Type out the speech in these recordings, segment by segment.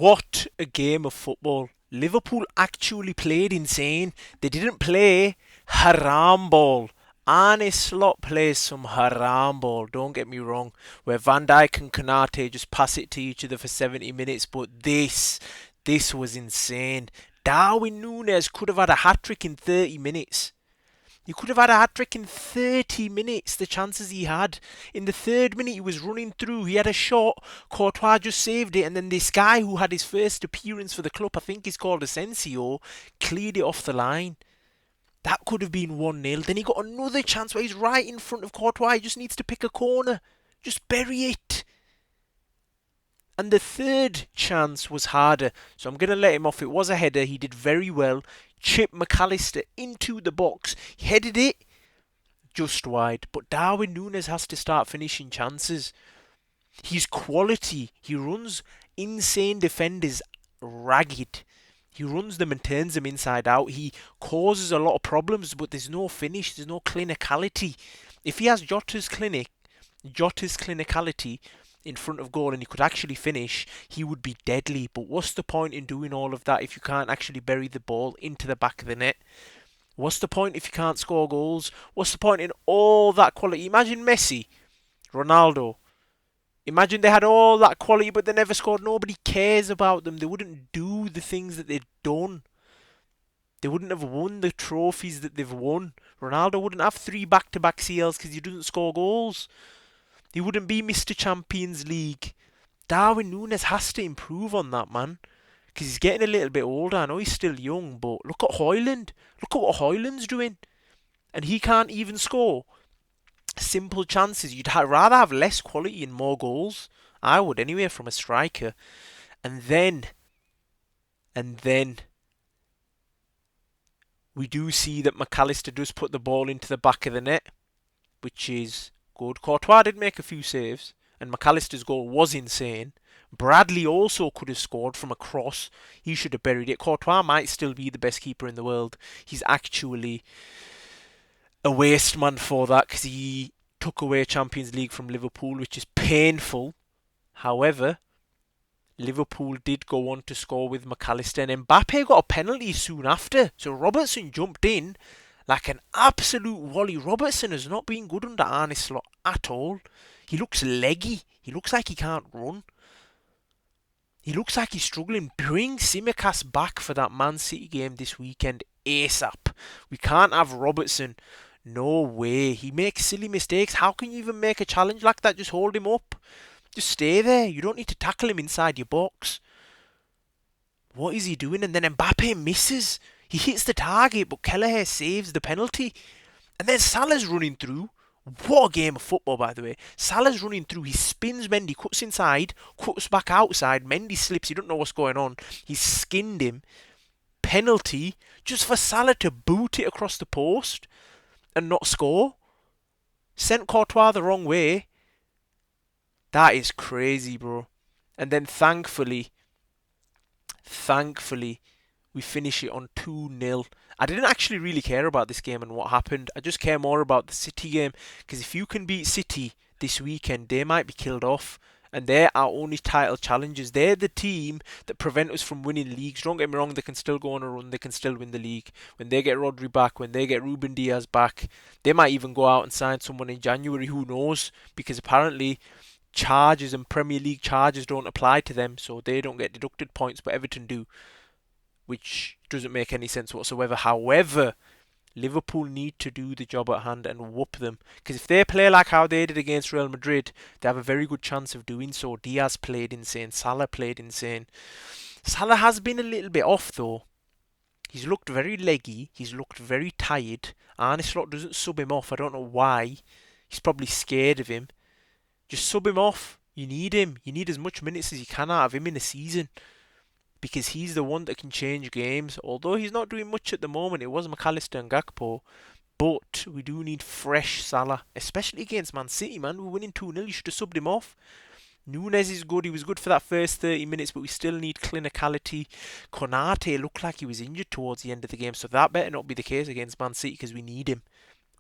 What a game of football. Liverpool actually played insane. They didn't play haram ball. Arne Slot plays some haram ball, don't get me wrong, where Van Dijk and Konate just pass it to each other for 70 minutes, but this was insane. Darwin Núñez could have had a hat-trick in 30 minutes. You could have had a hat trick in 30 minutes, the chances he had. In the third minute, he was running through. He had a shot. Courtois just saved it. And then this guy who had his first appearance for the club, I think he's called Asensio, cleared it off the line. That could have been 1-0. Then he got another chance where he's right in front of Courtois. He just needs to pick a corner. Just bury it. And the third chance was harder, so I'm going to let him off. It was a header. He did very well. Chipped McAllister into the box. He headed it just wide. But Darwin Núñez has to start finishing chances. He's quality. He runs insane defenders ragged. He runs them and turns them inside out. He causes a lot of problems, but there's no finish. There's no clinicality. If he has Jota's clinicality in front of goal and he could actually finish, he would be deadly. But what's the point in doing all of that if you can't actually bury the ball into the back of the net? What's the point if you can't score goals? What's the point in all that quality? Imagine Messi, Ronaldo. Imagine they had all that quality but they never scored. Nobody cares about them. They wouldn't do the things that they've done. They wouldn't have won the trophies that they've won. Ronaldo wouldn't have 3 back-to-back CLs because he doesn't score goals. He wouldn't be Mr. Champions League. Darwin Núñez has to improve on that, man. Because he's getting a little bit older. I know he's still young, but look at Højlund. Look at what Højlund's doing. And he can't even score simple chances. You'd rather have less quality and more goals. I would anyway from a striker. And then, we do see that McAllister does put the ball into the back of the net, which is good. Courtois did make a few saves, and McAllister's goal was insane. Bradley also could have scored from a cross. He should have buried it. Courtois might still be the best keeper in the world. He's actually a waste man for that because he took away Champions League from Liverpool, which is painful. However, Liverpool did go on to score with McAllister, and Mbappé got a penalty soon after. So Robertson jumped in like an absolute volley. Robertson has not been good under Arne Slot at all. He looks leggy. He looks like he can't run. He looks like he's struggling. Bring Tsimikas back for that Man City game this weekend ASAP. We can't have Robertson. No way. He makes silly mistakes. How can you even make a challenge like that? Just hold him up. Just stay there. You don't need to tackle him inside your box. What is he doing? And then Mbappe misses. He hits the target, but Kelleher saves the penalty. And then Salah's running through. What a game of football, by the way. Salah's running through. He spins Mendy, cuts inside, cuts back outside. Mendy slips. He don't know what's going on. He's skinned him. Penalty just for Salah to boot it across the post and not score. Sent Courtois the wrong way. That is crazy, bro. And then thankfully, we finish it on 2-0. I didn't actually really care about this game and what happened. I just care more about the City game. Because if you can beat City this weekend, they might be killed off. And they're our only title challengers. They're the team that prevent us from winning leagues. Don't get me wrong, they can still go on a run. They can still win the league. When they get Rodri back, when they get Ruben Diaz back, they might even go out and sign someone in January. Who knows? Because apparently charges and Premier League charges don't apply to them, so they don't get deducted points, but Everton do, which doesn't make any sense whatsoever. However, Liverpool need to do the job at hand and whoop them, because if they play like how they did against Real Madrid, they have a very good chance of doing so. Diaz played insane, Salah played insane. Salah has been a little bit off though. He's looked very leggy, he's looked very tired. Arne Slot doesn't sub him off, I don't know why. He's probably scared of him. Just sub him off. You need him. You need as much minutes as you can out of him in a season. Because he's the one that can change games. Although he's not doing much at the moment. It was McAllister and Gakpo. But we do need fresh Salah. Especially against Man City, man. We're winning 2-0. You should have subbed him off. Núñez is good. He was good for that first 30 minutes. But we still need clinicality. Konate looked like he was injured towards the end of the game. So that better not be the case against Man City. Because we need him.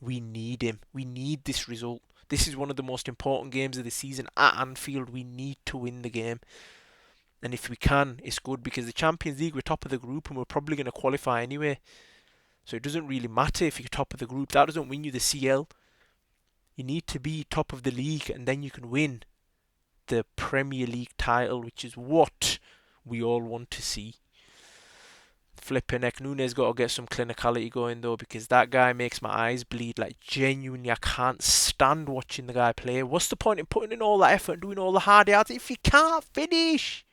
We need him. We need this result. This is one of the most important games of the season at Anfield. We need to win the game. And if we can, it's good because the Champions League, we're top of the group and we're probably going to qualify anyway. So it doesn't really matter if you're top of the group. That doesn't win you the CL. You need to be top of the league and then you can win the Premier League title, which is what we all want to see. Flipping heck, Nunes got to get some clinicality going though, because that guy makes my eyes bleed. Like, genuinely, I can't stand watching the guy play. What's the point in putting in all that effort and doing all the hard yards if you can't finish?